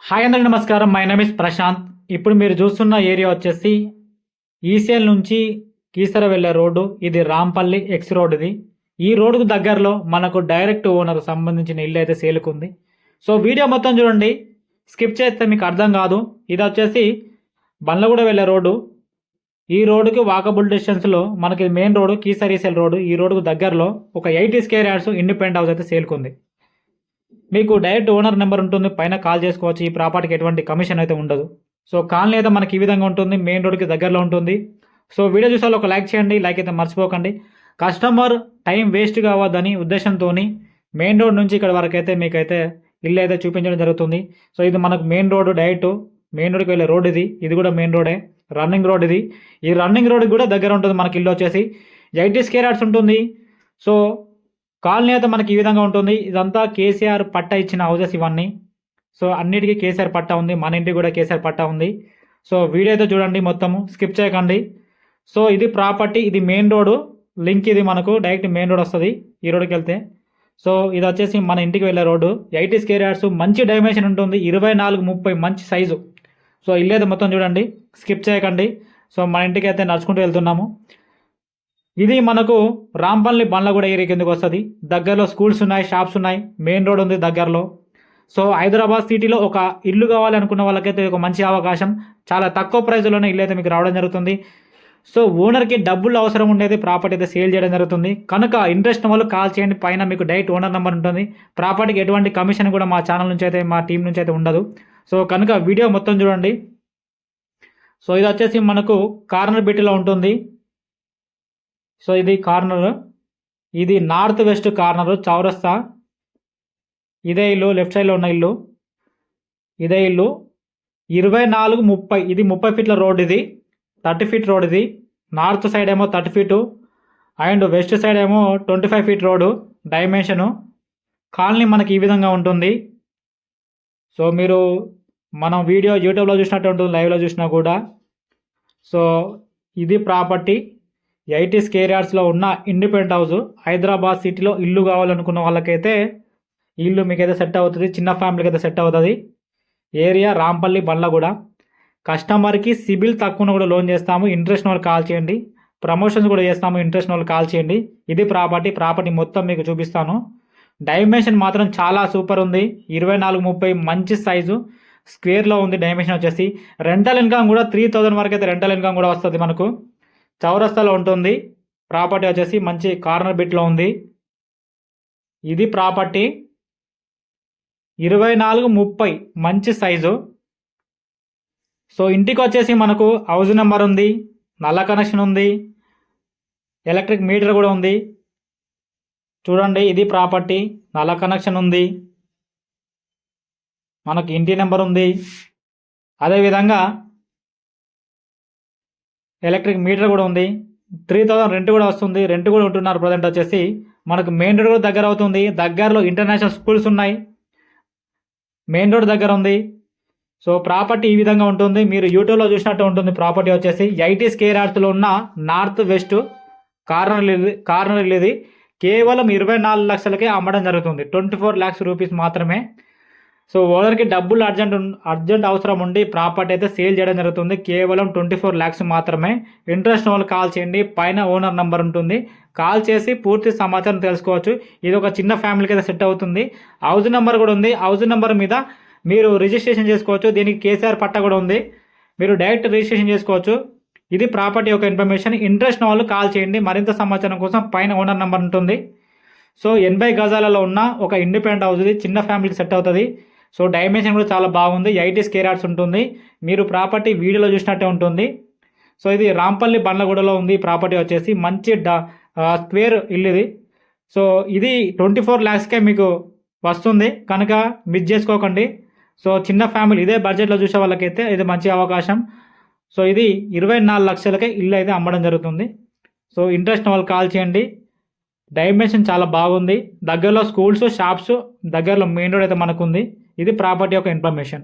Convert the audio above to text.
Hi అందరికీ నమస్కారం. My name is Prashanth. ఇప్పుడు మీరు చూస్తున్న ఏరియా వచ్చేసి ఈసీఎల్ నుంచి కీసర వెళ్ళే రోడ్డు. ఇది రాంపల్లి ఎక్స్ రోడ్. ఈ రోడ్డుకు దగ్గరలో మనకు డైరెక్ట్ ఓనర్ సంబంధించిన ఇల్లు అయితే సేలుకుంది. సో వీడియో మొత్తం చూడండి, స్కిప్ చేస్తే మీకు అర్థం కాదు. ఇది వచ్చేసి బండ్లగూడ వెళ్ళే రోడ్డు. ఈ రోడ్డుకి వాకబుల్ డిస్టెన్స్లో మనకి main road Keesara ECIL road. ఈ రోడ్డుకు దగ్గరలో ఒక 80 స్క్వేర్ యార్డ్స్ ఇండిపెండెంట్ హౌస్ అయితే సేలుకుంది. మీకు డైరెక్ట్ ఓనర్ నెంబర్ ఉంటుంది, పైన కాల్ చేసుకోవచ్చు. ఈ ప్రాపర్టీకి ఎటువంటి కమిషన్ అయితే ఉండదు. సో కాలనీ అయితే మనకి ఈ విధంగా ఉంటుంది, మెయిన్ రోడ్కి దగ్గరలో ఉంటుంది. సో వీడియో చూసే ఒక లైక్ చేయండి, లైక్ అయితే మర్చిపోకండి. కస్టమర్ టైం వేస్ట్ కావద్దని ఉద్దేశంతో మెయిన్ రోడ్ నుంచి ఇక్కడ వరకు అయితే మీకైతే ఇల్లు అయితే చూపించడం జరుగుతుంది. సో ఇది మనకు మెయిన్ రోడ్, డైరెక్ట్ మెయిన్ రోడ్కి వెళ్ళే రోడ్. ఇది కూడా మెయిన్ రోడే, రన్నింగ్ రోడ్. ఈ రన్నింగ్ రోడ్కి కూడా దగ్గర ఉంటుంది మనకి ఇల్లు వచ్చేసి 80 స్క్వేర్ యార్డ్స్ ఉంటుంది. సో కాలనీ అయితే మనకి ఈ విధంగా ఉంటుంది. ఇదంతా కేసీఆర్ పట్టా ఇచ్చిన హౌసెస్ ఇవన్నీ. సో అన్నిటికీ కేసీఆర్ పట్టా ఉంది, మన ఇంటికి కూడా కేసీఆర్ పట్టా ఉంది. సో వీడియో అయితే చూడండి, మొత్తము స్కిప్ చేయకండి. సో ఇది ప్రాపర్టీ, ఇది మెయిన్ రోడ్ లింక్. ఇది మనకు డైరెక్ట్ మెయిన్ రోడ్ వస్తుంది ఈ రోడ్కి వెళ్తే. సో ఇది వచ్చేసి మన ఇంటికి వెళ్ళే రోడ్డు. 80 స్క్వేర్ యార్డ్స్, మంచి డైమెన్షన్ ఉంటుంది, 24-30 మంచి సైజు. సో ఇల్లు అయితే మొత్తం చూడండి, స్కిప్ చేయకండి. సో మన ఇంటికి అయితే నడుచుకుంటూ వెళ్తున్నాము. ఇది మనకు రాంపల్లి బండ్లగూడ ఏరియా కిందకు వస్తుంది. దగ్గరలో స్కూల్స్ ఉన్నాయి, షాప్స్ ఉన్నాయి, మెయిన్ రోడ్ ఉంది దగ్గరలో. సో హైదరాబాద్ సిటీలో ఒక ఇల్లు కావాలి అనుకున్న వాళ్ళకైతే ఒక మంచి అవకాశం. చాలా తక్కువ ప్రైస్లోనే ఇల్లు అయితే మీకు రావడం జరుగుతుంది. సో ఓనర్కి డబ్బులు అవసరం ఉండేది, ప్రాపర్టీ అయితే సేల్ చేయడం జరుగుతుంది. కనుక ఇంట్రెస్ట్ వాళ్ళు కాల్ చేయండి, పైన మీకు డైరెక్ట్ ఓనర్ నెంబర్ ఉంటుంది. ప్రాపర్టీకి ఎటువంటి కమిషన్ కూడా మా ఛానల్ నుంచి అయితే, మా టీం నుంచి అయితే ఉండదు. సో కనుక వీడియో మొత్తం చూడండి. సో ఇది వచ్చేసి మనకు కార్నర్ బిట్లో ఉంటుంది. సో ఇది కార్నర్, ఇది నార్త్ వెస్ట్ కార్నర్ చౌరస్తా. ఇదే ఇల్లు, లెఫ్ట్ సైడ్లో ఉన్న ఇల్లు ఇదే ఇల్లు. 24-30, ఇది 30 ఫీట్ల రోడ్. ఇది 30 ఫీట్ రోడ్. ఇది నార్త్ సైడ్ ఏమో 30 ఫీటు అండ్ వెస్ట్ సైడ్ ఏమో 25 ఫీట్ రోడ్డు డైమెన్షను. కాలనీ మనకి ఈ విధంగా ఉంటుంది. సో మీరు మనం వీడియో యూట్యూబ్లో చూసినట్టు ఉంటుంది, లైవ్లో చూసినా కూడా. సో ఇది ప్రాపర్టీ 80 స్క్వేర్ యార్డ్స్లో ఉన్న ఇండిపెండెంట్ హౌస్. హైదరాబాద్ సిటీలో ఇల్లు కావాలనుకున్న వాళ్ళకైతే ఇల్లు మీకైతే సెట్ అవుతుంది, చిన్న ఫ్యామిలీకి అయితే సెట్ అవుతుంది. ఏరియా రాంపల్లి బండ్లగూడ. కస్టమర్కి సిబిల్ తక్కువ కూడా లోన్ చేస్తాము. ఇంట్రెస్ట్ వాళ్ళు కాల్ చేయండి. ప్రమోషన్స్ కూడా చేస్తాము, ఇంట్రెస్ట్ వాళ్ళు కాల్ చేయండి. ఇది ప్రాపర్టీ మొత్తం మీకు చూపిస్తాను. డైమెన్షన్ మాత్రం చాలా సూపర్ ఉంది, 24-30 మంచి సైజు స్క్వేర్లో ఉంది. డైమెన్షన్ వచ్చేసి రెంటల్ ఇన్కమ్ కూడా 3000 వరకు అయితే రెంటల్ ఇన్కమ్ కూడా వస్తుంది మనకు. చౌరస్తాలో ఉంటుంది. ప్రాపర్టీ వచ్చేసి మంచి కార్నర్ బిట్లో ఉంది. ఇది ప్రాపర్టీ 24-30 మంచి సైజు. సో ఇంటికి వచ్చేసి మనకు హౌస్ నెంబర్ ఉంది, నల్ల కనెక్షన్ ఉంది, ఎలక్ట్రిక్ మీటర్ కూడా ఉంది. చూడండి, ఇది ప్రాపర్టీ, నల్ల కనెక్షన్ ఉంది, మనకు ఇంటి నెంబర్ ఉంది. అదేవిధంగా ఎలక్ట్రిక్ మీటర్ కూడా ఉంది. 3000 రెంట్ కూడా వస్తుంది, రెంట్ కూడా ఉంటున్నారు. ప్రజెంట్ వచ్చేసి మనకు మెయిన్ రోడ్ కూడా దగ్గర అవుతుంది. దగ్గరలో ఇంటర్నేషనల్ స్కూల్స్ ఉన్నాయి, మెయిన్ రోడ్ దగ్గర ఉంది. సో ప్రాపర్టీ ఈ విధంగా ఉంటుంది, మీరు యూట్యూబ్లో చూసినట్టు ఉంటుంది. ప్రాపర్టీ వచ్చేసి 80 స్క్వేర్ యార్డ్స్లో ఉన్న నార్త్ వెస్ట్ కార్నర్ ఇది కేవలం 24 లక్షలకే అమ్మడం జరుగుతుంది. 24 lakhs రూపీస్ మాత్రమే. సో ఓనర్కి డబ్బులు అర్జెంట్ అవసరం ఉండి ప్రాపర్టీ అయితే సేల్ చేయడం జరుగుతుంది. కేవలం 24 lakhs మాత్రమే. ఇంట్రెస్ట్ వాళ్ళు కాల్ చేయండి, పైన ఓనర్ నెంబర్ ఉంటుంది, కాల్ చేసి పూర్తి సమాచారం తెలుసుకోవచ్చు. ఇది ఒక చిన్న ఫ్యామిలీకి అయితే సెట్ అవుతుంది. హౌస్ నెంబర్ కూడా ఉంది, హౌస్ నెంబర్ మీద మీరు రిజిస్ట్రేషన్ చేసుకోవచ్చు. దీనికి కేసీఆర్ పట్టా కూడా ఉంది, మీరు డైరెక్ట్ రిజిస్ట్రేషన్ చేసుకోవచ్చు. ఇది ప్రాపర్టీ యొక్క ఇన్ఫర్మేషన్. ఇంట్రెస్ట్ వాళ్ళు కాల్ చేయండి. మరింత సమాచారం కోసం పైన ఓనర్ నెంబర్ ఉంటుంది. సో 80 గజాలలో ఉన్న ఒక ఇండిపెండెంట్ హౌస్. ఇది చిన్న ఫ్యామిలీకి సెట్ అవుతుంది. సో డైమెన్షన్ కూడా చాలా బాగుంది, 80 స్క్వేర్ యార్డ్స్ ఉంటుంది. మీరు ప్రాపర్టీ వీడియోలో చూసినట్టే ఉంటుంది. సో ఇది రాంపల్లి బండ్లగూడలో ఉంది. ప్రాపర్టీ వచ్చేసి మంచి స్క్వేర్ ఇల్లు ఇది. సో ఇది 24 lakhsకే మీకు వస్తుంది, కనుక మిస్ చేసుకోకండి. సో చిన్న ఫ్యామిలీ ఇదే బడ్జెట్లో చూసే వాళ్ళకైతే ఇది మంచి అవకాశం. సో ఇది 24 లక్షలకే ఇల్లు అయితే అమ్మడం జరుగుతుంది. సో ఇంట్రెస్ట్ వాళ్ళు కాల్ చేయండి. డైమెన్షన్ చాలా బాగుంది, దగ్గరలో స్కూల్స్, షాప్స్, దగ్గరలో మెయిన్ రోడ్ అయితే మనకు ఉంది. ఇది ప్రాపర్టీ యొక్క ఇన్ఫర్మేషన్.